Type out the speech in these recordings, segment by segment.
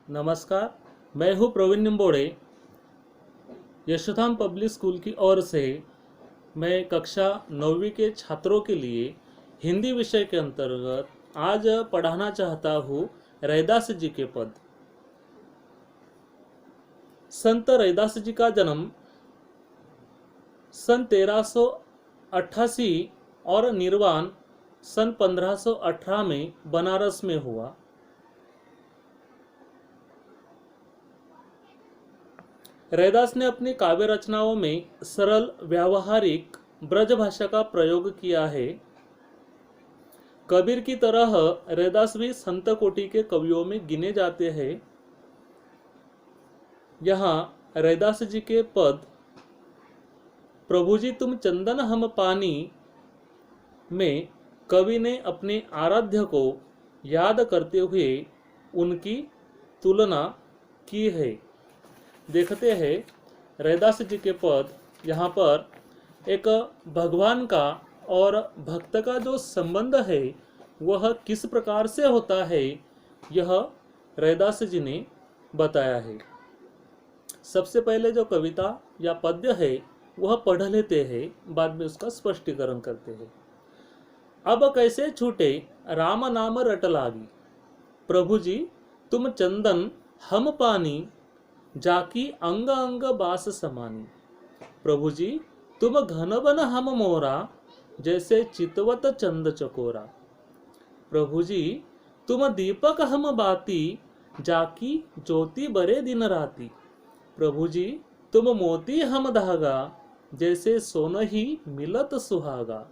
नमस्कार, मैं हूँ प्रवीण निम्बोड़े। यशोधाम पब्लिक स्कूल की ओर से मैं कक्षा 9वीं के छात्रों के लिए हिंदी विषय के अंतर्गत आज पढ़ाना चाहता हूँ रैदास जी के पद। संत रैदास जी का जन्म सन 1388 और निर्वाण सन 1518 में बनारस में हुआ। रैदास ने अपनी काव्य रचनाओं में सरल व्यावहारिक ब्रज भाषा का प्रयोग किया है। कबीर की तरह रैदास भी संत कोटि के कवियों में गिने जाते हैं। यहाँ रैदास जी के पद प्रभु जी तुम चंदन हम पानी में कवि ने अपने आराध्य को याद करते हुए उनकी तुलना की है। देखते हैं रैदास जी के पद। यहाँ पर एक भगवान का और भक्त का जो संबंध है वह किस प्रकार से होता है, यह रैदास जी ने बताया है। सबसे पहले जो कविता या पद्य है वह पढ़ लेते हैं, बाद में उसका स्पष्टीकरण करते हैं। अब कैसे छूटे राम नाम रट लागी, प्रभु जी तुम चंदन हम पानी, जाकी अंग अंग बास समानी। प्रभु जी तुम घन बन हम मोरा, जैसे चितवत चंद चकोरा। प्रभु जी तुम दीपक हम बाती, जाकी ज्योति बरे दिन राती। प्रभु जी तुम मोती हम धागा, जैसे सोन ही मिलत सुहागा।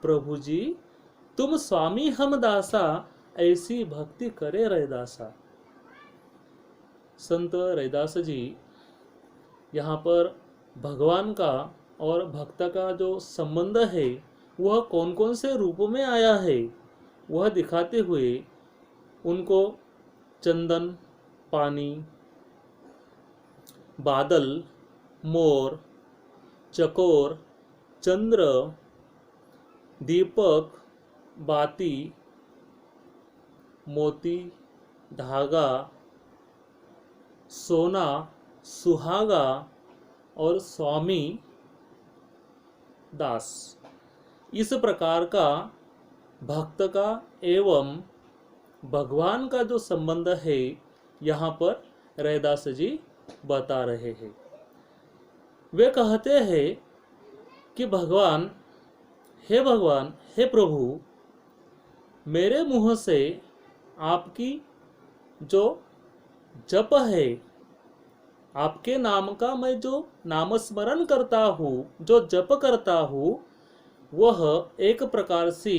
प्रभु जी तुम स्वामी हम दासा, ऐसी भक्ति करे रैदासा। संत रैदास जी यहाँ पर भगवान का और भक्त का जो संबंध है वह कौन कौन से रूप में आया है वह दिखाते हुए उनको चंदन, पानी, बादल, मोर, चकोर, चंद्र, दीपक, बाती, मोती, धागा, सोना, सुहागा और स्वामी, दास, इस प्रकार का भक्त का एवं भगवान का जो संबंध है यहाँ पर रैदास जी बता रहे हैं। वे कहते हैं कि भगवान, हे प्रभु, मेरे मुंह से आपकी जो जप है, आपके नाम का मैं जो नामस्मरण करता हूँ, जो जप करता हूँ, वह एक प्रकार से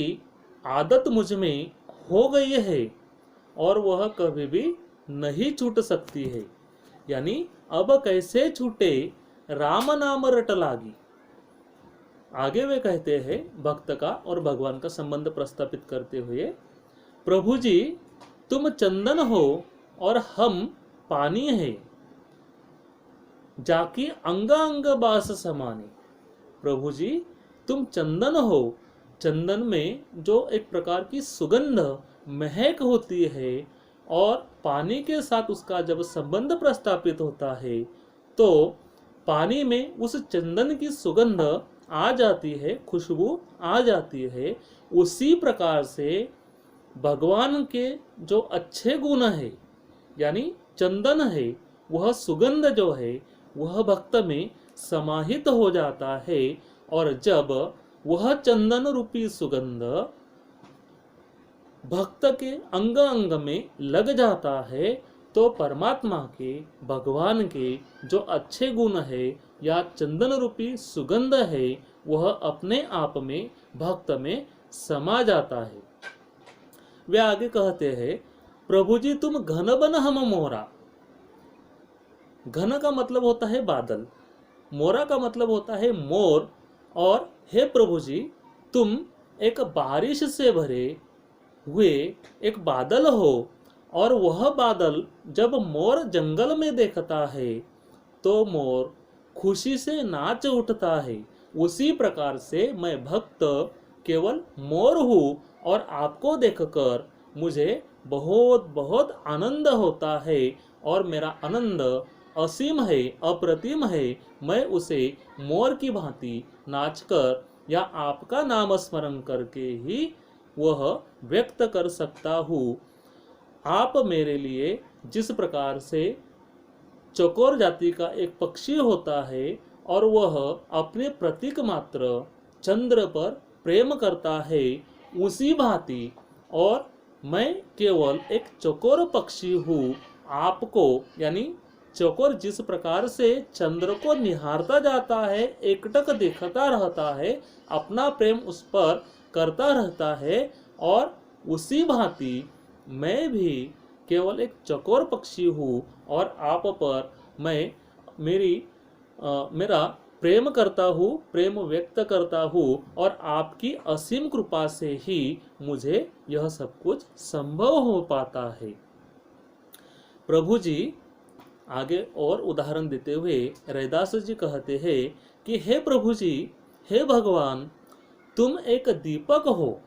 आदत मुझ में हो गई है और वह कभी भी नहीं छूट सकती है। यानी अब कैसे छूटे राम नाम रट लागी। आगे वे कहते हैं भक्त का और भगवान का संबंध प्रस्तापित करते हुए, प्रभु जी तुम चंदन हो और हम पानी है, जाकी अंग अंग बास समानी। प्रभु जी तुम चंदन हो, चंदन में जो एक प्रकार की सुगंध महक होती है और पानी के साथ उसका जब संबंध प्रस्तापित होता है तो पानी में उस चंदन की सुगंध आ जाती है, खुशबू आ जाती है। उसी प्रकार से भगवान के जो अच्छे गुण है यानी चंदन है, वह सुगंध जो है वह भक्त में समाहित हो जाता है और जब वह चंदन रूपी सुगंध भक्त के अंग अंग में लग जाता है तो परमात्मा के, भगवान के जो अच्छे गुण है या चंदन रूपी सुगंध है वह अपने आप में भक्त में समा जाता है। वे आगे कहते हैं, प्रभु जी तुम घन बन हम मोरा। घन का मतलब होता है बादल, मोरा का मतलब होता है मोर। और हे प्रभु जी तुम एक बारिश से भरे हुए एक बादल हो और वह बादल जब मोर जंगल में देखता है तो मोर खुशी से नाच उठता है। उसी प्रकार से मैं भक्त केवल मोर हूँ और आपको देखकर मुझे बहुत बहुत आनंद होता है और मेरा आनंद असीम है, अप्रतिम है। मैं उसे मोर की भांति नाचकर या आपका नाम स्मरण करके ही वह व्यक्त कर सकता हूँ। आप मेरे लिए जिस प्रकार से चकोर जाति का एक पक्षी होता है और वह अपने प्रतीक मात्र चंद्र पर प्रेम करता है, उसी भांति और मैं केवल एक चकोर पक्षी हूँ। आपको यानी चकोर जिस प्रकार से चंद्र को निहारता जाता है, एकटक देखता रहता है, अपना प्रेम उस पर करता रहता है, और उसी भांति मैं भी केवल एक चकोर पक्षी हूँ और आप पर मैं मेरा प्रेम करता हूँ, प्रेम व्यक्त करता हूँ, और आपकी असीम कृपा से ही मुझे यह सब कुछ संभव हो पाता है। प्रभु जी आगे और उदाहरण देते हुए रैदास जी कहते हैं कि हे प्रभु जी, हे भगवान, तुम एक दीपक हो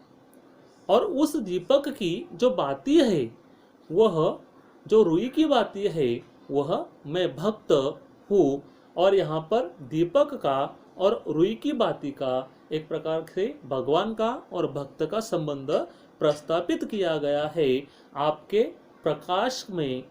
और उस दीपक की जो बाती है, वह जो रुई की बाती है, वह मैं भक्त हूँ। और यहाँ पर दीपक का और रुई की बाती का एक प्रकार से भगवान का और भक्त का संबंध प्रस्तापित किया गया है। आपके प्रकाश में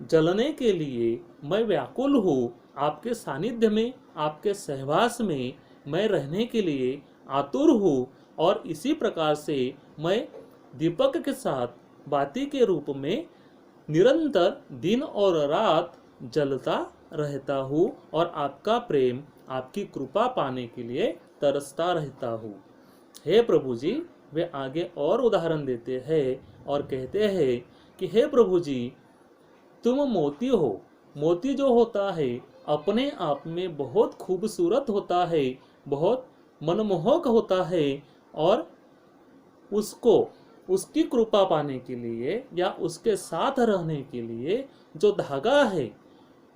जलने के लिए मैं व्याकुल हूँ, आपके सानिध्य में, आपके सहवास में मैं रहने के लिए आतुर हूँ। और इसी प्रकार से मैं दीपक के साथ बाती के रूप में निरंतर दिन और रात जलता रहता हूँ और आपका प्रेम, आपकी कृपा पाने के लिए तरसता रहता हूँ। हे प्रभु जी, वे आगे और उदाहरण देते हैं और कहते हैं कि हे प्रभु जी, तुम मोती हो। मोती जो होता है अपने आप में बहुत खूबसूरत होता है, बहुत मनमोहक होता है, और उसको उसकी कृपा पाने के लिए या उसके साथ रहने के लिए जो धागा है,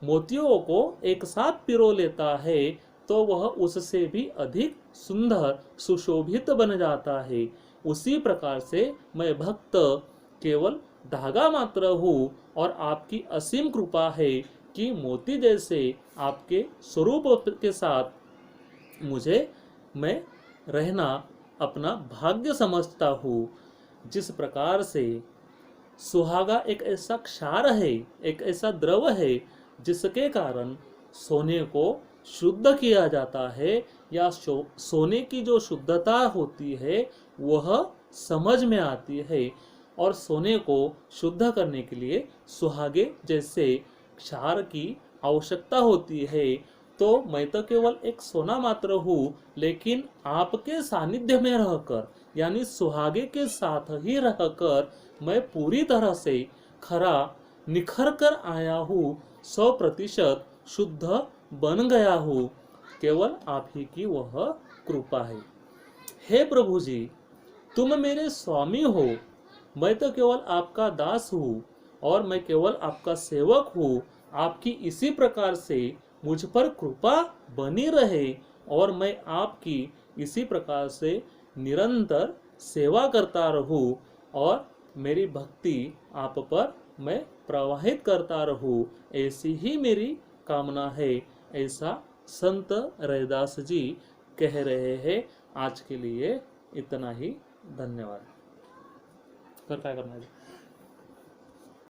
मोतियों को एक साथ पिरो लेता है, तो वह उससे भी अधिक सुंदर सुशोभित बन जाता है। उसी प्रकार से मैं भक्त केवल धागा मात्र हूँ और आपकी असीम कृपा है कि मोती जैसे आपके स्वरूप के साथ मैं रहना अपना भाग्य समझता हूँ। जिस प्रकार से सुहागा एक ऐसा क्षार है, एक ऐसा द्रव है जिसके कारण सोने को शुद्ध किया जाता है, या सोने की जो शुद्धता होती है वह समझ में आती है, और सोने को शुद्ध करने के लिए सुहागे जैसे क्षार की आवश्यकता होती है। तो मैं तो केवल एक सोना मात्र हूँ, लेकिन आपके सानिध्य में रहकर यानी सुहागे के साथ ही रहकर मैं पूरी तरह से खरा निखर कर आया हूँ, 100% शुद्ध बन गया हूँ। केवल आप ही की वह कृपा है। हे प्रभु जी, तुम मेरे स्वामी हो, मैं तो केवल आपका दास हूँ और मैं केवल आपका सेवक हूँ। आपकी इसी प्रकार से मुझ पर कृपा बनी रहे और मैं आपकी इसी प्रकार से निरंतर सेवा करता रहूं और मेरी भक्ति आप पर मैं प्रवाहित करता रहूं, ऐसी ही मेरी कामना है। ऐसा संत रैदास जी कह रहे हैं। आज के लिए इतना ही। धन्यवाद। कर काय करना है?